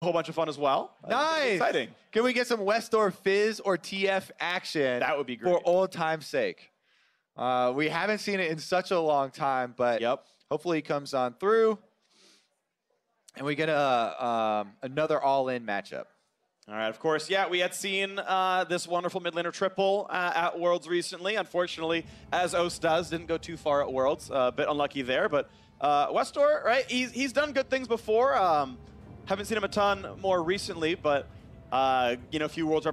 whole bunch of fun as well. Nice. Exciting. Can we get some WestDoor Fizz or TF action? That would be great. For old time's sake. We haven't seen it in such a long time, but hopefully he comes on through. And we get another all-in matchup. All right, of course, yeah, we had seen this wonderful mid laner Triple at Worlds recently. Unfortunately, as OCE does, didn't go too far at Worlds. A bit unlucky there, but WestDoor, right, he's done good things before. Haven't seen him a ton more recently, but you know, few world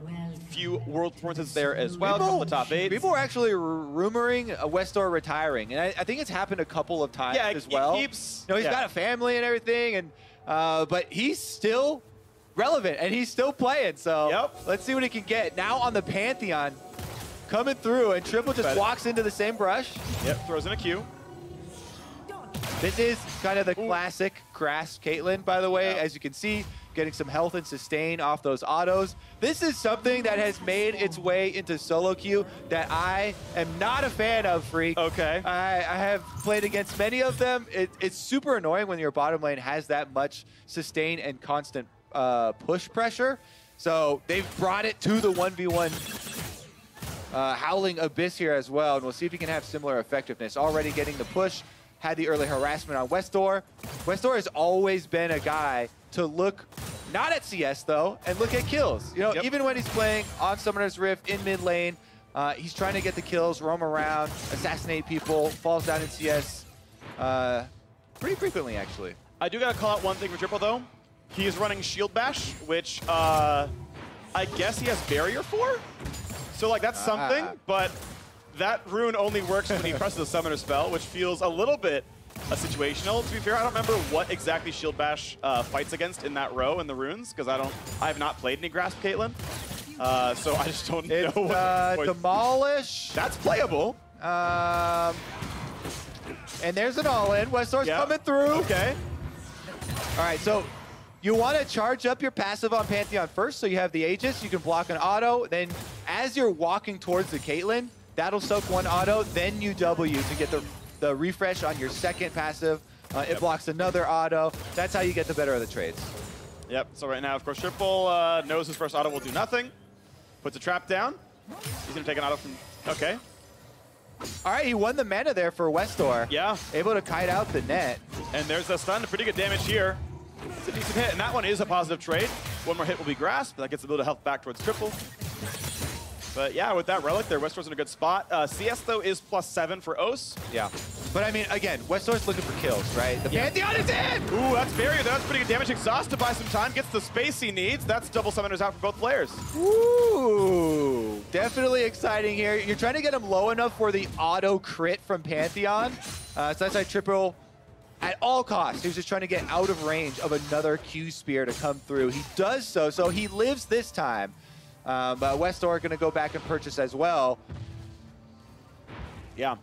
performances there as well. Couple of top 8s. People are actually rumoring WestDoor retiring, and I think it's happened a couple of times as well. He keeps, you know, he's got a family and everything, and but he's still relevant and he's still playing. So let's see what he can get now on the Pantheon, coming through, and Triple just walks into the same brush. Yep, throws in a Q. This is kind of the classic grass Caitlyn, by the way, as you can see, getting some health and sustain off those autos. This is something that has made its way into solo queue that I am not a fan of, Phreak. Okay. I have played against many of them. It's super annoying when your bottom lane has that much sustain and constant push pressure. So they've brought it to the 1v1 Howling Abyss here as well, and we'll see if he can have similar effectiveness. Already getting the push. Had the early harassment on WestDoor. WestDoor has always been a guy to look, not at CS though, and look at kills. You know, even when he's playing on Summoner's Rift in mid lane, he's trying to get the kills, roam around, assassinate people, falls down in CS pretty frequently, actually. I do gotta call out one thing for Triple though. He is running Shield Bash, which I guess he has Barrier for. So like that's something, but that rune only works when he presses a summoner spell, which feels a little bit situational. To be fair, I don't remember what exactly Shield Bash fights against in that row in the runes, because I have not played any Grasp Caitlyn, so I just don't know. What Demolish. That's playable. And there's an all-in. WestDoor's coming through. Okay. All right, so you want to charge up your passive on Pantheon first, so you have the Aegis. You can block an auto. Then as you're walking towards the Caitlyn, that'll soak one auto, then you W to get the refresh on your second passive. It blocks another auto. That's how you get the better of the trades. Yep, so right now, of course, Triple knows his first auto will do nothing. Puts a trap down. He's going to take an auto from... Okay. All right, he won the mana there for WestDoor. Yeah. Able to kite out the net. And there's a stun, pretty good damage here. It's a decent hit, and that one is a positive trade. One more hit will be Grasp. That gets a bit of health back towards Triple. But yeah, with that relic there, WestDoor's in a good spot. CS, though, is +7 for OCE. Yeah. But I mean, again, WestDoor's looking for kills, right? The Pantheon is in! Ooh, that's Barrier. That's pretty good damage. Exhaust to buy some time. Gets the space he needs. That's double summoners out for both players. Ooh, definitely exciting here. You're trying to get him low enough for the auto crit from Pantheon. So that's why Triple, at all costs, he was just trying to get out of range of another Q Spear to come through. He does so he lives this time. But WestDoor are going to go back and purchase as well. Yeah.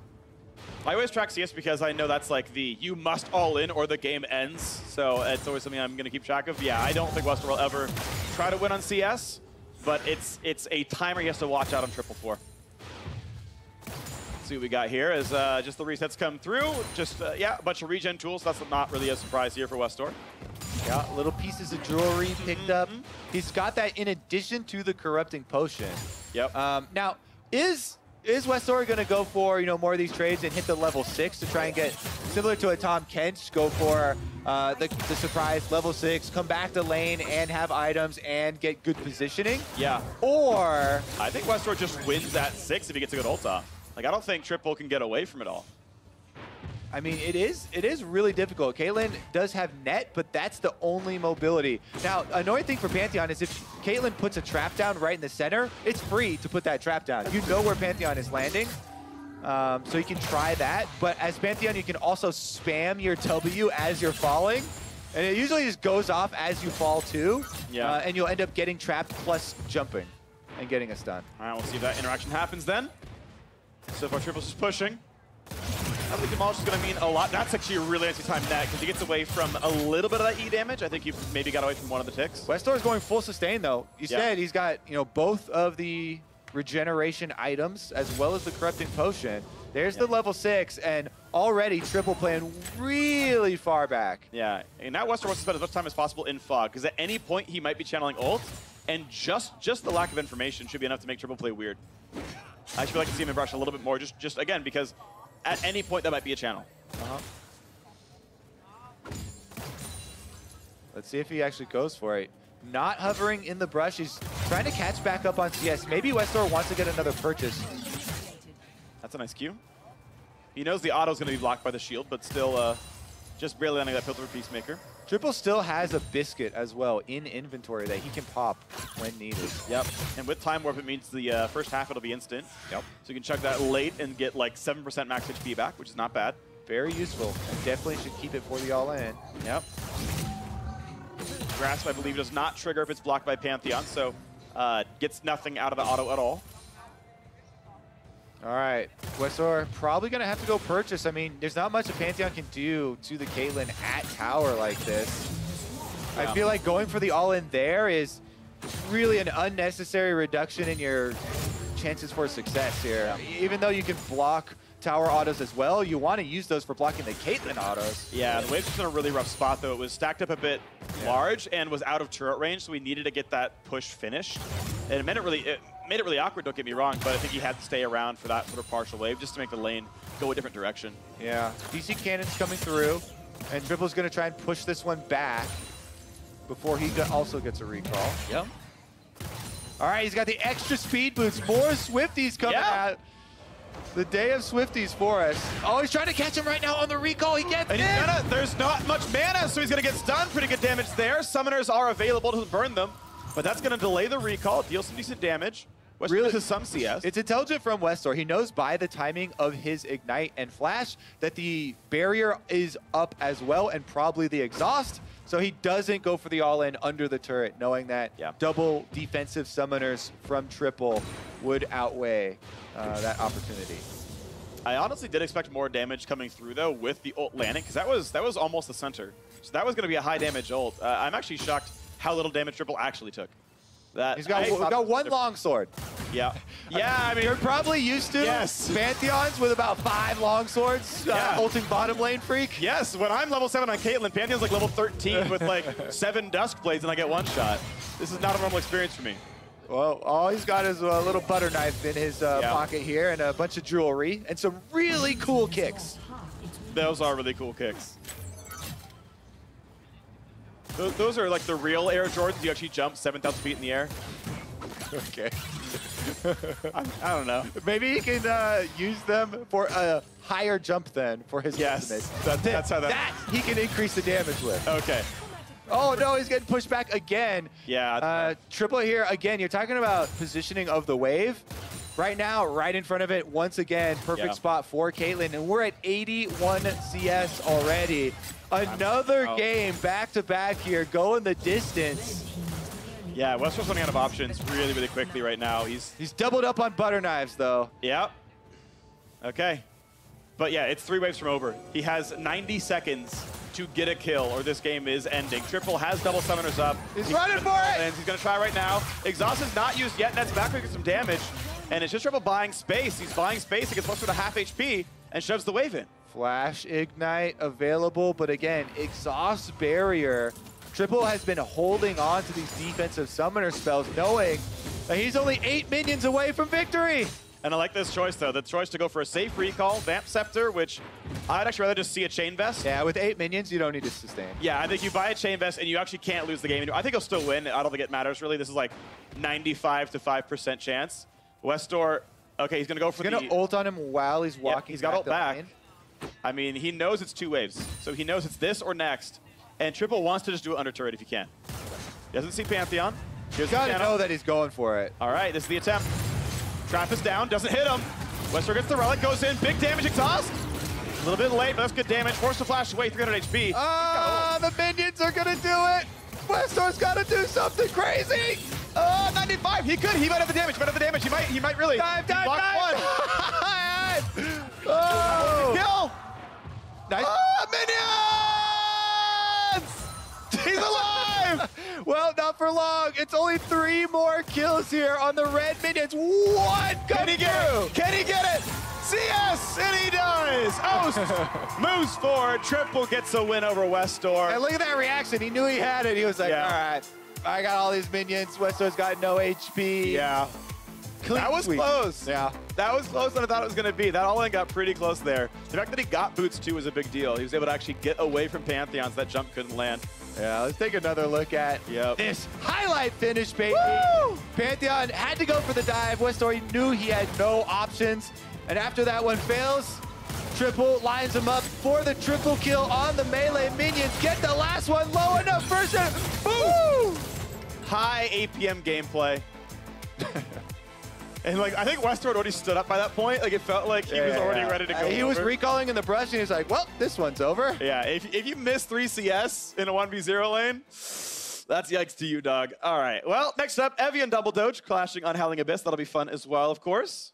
I always track CS because I know that's like the you must all in or the game ends. So it's always something I'm going to keep track of. Yeah, I don't think WestDoor will ever try to win on CS, but it's a timer he has to watch out on Triple for. Let's see what we got here as just the resets come through. Just, yeah, a bunch of regen tools. That's not really a surprise here for WestDoor. Yeah, little pieces of jewelry picked up. He's got that in addition to the corrupting potion. Yep. Now, is WestDoor going to go for, you know, more of these trades and hit the level 6 to try and get, similar to a Tom Kench, go for the surprise level 6, come back to lane and have items and get good positioning? Yeah. Or... I think WestDoor just wins at 6 if he gets a good ult off. Like, I don't think Triple can get away from it all. I mean, it is really difficult. Caitlyn does have net, but that's the only mobility. Now, annoying thing for Pantheon is if Caitlyn puts a trap down right in the center, it's free to put that trap down. You know where Pantheon is landing, so you can try that. But as Pantheon, you can also spam your W as you're falling, and it usually just goes off as you fall too. Yeah. And you'll end up getting trapped plus jumping and getting a stun. All right, we'll see if that interaction happens then. So far, Triple's just pushing. I think Demolish is going to mean a lot. That's actually a really anti-time net because he gets away from a little bit of that E damage. I think you maybe got away from one of the ticks. WestDoor is going full sustain though. You said he's got, you know, both of the regeneration items as well as the corrupting potion. There's the level 6, and already Triple playing really far back. Yeah, and now WestDoor wants to spend as much time as possible in Fog, because at any point he might be channeling ult, and just the lack of information should be enough to make Triple play weird. I feel like I can see him in brush a little bit more, just again, because at any point that might be a channel. Let's see if he actually goes for it. Not hovering in the brush. He's trying to catch back up on CS. Maybe WestDoor wants to get another purchase. That's a nice cue. He knows the auto's going to be blocked by the shield, but still just barely landing that filter for Peacemaker. Triple still has a biscuit as well in inventory that he can pop when needed. Yep, and with Time Warp, it means the first half it'll be instant. Yep. So you can chug that late and get like 7% max HP back, which is not bad. Very useful, and definitely should keep it for the all-in. Yep. Grasp, I believe, does not trigger if it's blocked by Pantheon, so gets nothing out of the auto at all. All right, WestDoor probably going to have to go purchase. I mean, there's not much a Pantheon can do to the Caitlyn at tower like this. Yeah. I feel like going for the all-in there is really an unnecessary reduction in your chances for success here. Yeah. Even though you can block tower autos as well, you want to use those for blocking the Caitlyn autos. Yeah, the wave's just in a really rough spot, though. It was stacked up a bit large and was out of turret range, so we needed to get that push finished. And it made it really awkward, don't get me wrong, but I think he had to stay around for that sort of partial wave just to make the lane go a different direction. Yeah, DC cannons coming through, and Triple's going to try and push this one back before he also gets a recall. Yep. All right, he's got the extra speed boots. More Swifties coming out. The day of Swifties for us. Oh, he's trying to catch him right now on the recall. He gets it. There's not much mana, so he's going to get stunned. Pretty good damage there. Summoners are available to burn them, but that's going to delay the recall, deal some decent damage. Really, to some CS. It's intelligent from WestDoor. He knows by the timing of his Ignite and Flash that the barrier is up as well, and probably the exhaust. So he doesn't go for the all-in under the turret, knowing that double defensive summoners from Triple would outweigh that opportunity. I honestly did expect more damage coming through, though, with the ult landing, because that was almost the center. So that was going to be a high damage ult. I'm actually shocked how little damage Triple actually took. He's got one longsword. Yeah. Yeah, I mean, you're probably used to Pantheons with about 5 longswords ulting bottom lane Phreak. Yes, when I'm level 7 on Caitlyn, Pantheon's like level 13 with like 7 Duskblades and I get one shot. This is not a normal experience for me. Well, all he's got is a little butter knife in his pocket here and a bunch of jewelry and some really cool kicks. Those are really cool kicks. Those are like the real Air Jordans. You actually jump 7,000 feet in the air. Okay. I don't know. Maybe he can use them for a higher jump then for his ultimate. That's how that he can increase the damage with. Okay. Oh no, he's getting pushed back again. Yeah. Triple here again. You're talking about positioning of the wave. Right now, right in front of it, once again, perfect spot for Caitlyn, and we're at 81 CS already. Another game back-to-back here, going the distance. Yeah, WestDoor's running out of options really, really quickly right now. He's doubled up on butter knives, though. Yep. Okay. But yeah, it's 3 waves from over. He has 90 seconds to get a kill, or this game is ending. Triple has double summoners up. He's running for it! And he's going to try right now. Exhaust is not used yet. Net's back to get some damage. And it's just Triple buying space. He's buying space against WestDoor to half HP and shoves the wave in. Flash Ignite available, but again, exhaust barrier. Triple has been holding on to these defensive summoner spells, knowing that he's only 8 minions away from victory. And I like this choice, though. The choice to go for a safe recall, Vamp Scepter, which I'd actually rather just see a Chain Vest. Yeah, with 8 minions, you don't need to sustain. Yeah, I think you buy a Chain Vest and you actually can't lose the game. I think he'll still win. I don't think it matters, really. This is like 95 to 5% chance. WestDoor, okay, he's going to go for he's going to ult on him while he's walking. He's got ult back. I mean, he knows it's 2 waves, so he knows it's this or next. And Triple wants to just do it under turret if he can. He doesn't see Pantheon. He's got to know that he's going for it. All right, this is the attempt. Trap is down, doesn't hit him. WestDoor gets the relic, goes in, big damage exhaust. A little bit late, but that's good damage. Forced to flash away, 300 HP. The minions are going to do it. WestDoor's got to do something crazy. 95, he could. He might have the damage, He might really. Dive. One. Oh! Kill! Nice. Minions! He's alive! Well, not for long. It's only 3 more kills here on the red minions. What? Can he get it? Can he get it? CS, and he does! Oast moves forward. Triple gets a win over WestDoor. And look at that reaction. He knew he had it. He was like, Yeah. all right, I got all these minions. WestDoor's got no HP. Yeah. Clean That was sweep. close. Yeah. That was closer than I thought it was going to be. That all-in got pretty close there. The fact that he got boots, too, was a big deal. He was able to actually get away from Pantheons. That jump couldn't land. Yeah, let's take another look at this highlight finish, baby. Woo! Pantheon had to go for the dive. WestDoor knew he had no options. And after that one fails, Triple lines him up for the triple kill on the melee minions. Get the last one low enough. First hit. Boom! High APM gameplay. And like, I think WestDoor had already stood up by that point. Like, it felt like he was already ready to go. He was recalling in the brush, and he's like, well, this one's over. Yeah, if you miss 3 CS in a 1v0 lane, that's yikes to you, dog. All right, well, next up, Evian Double Doge clashing on Howling Abyss. That'll be fun as well, of course.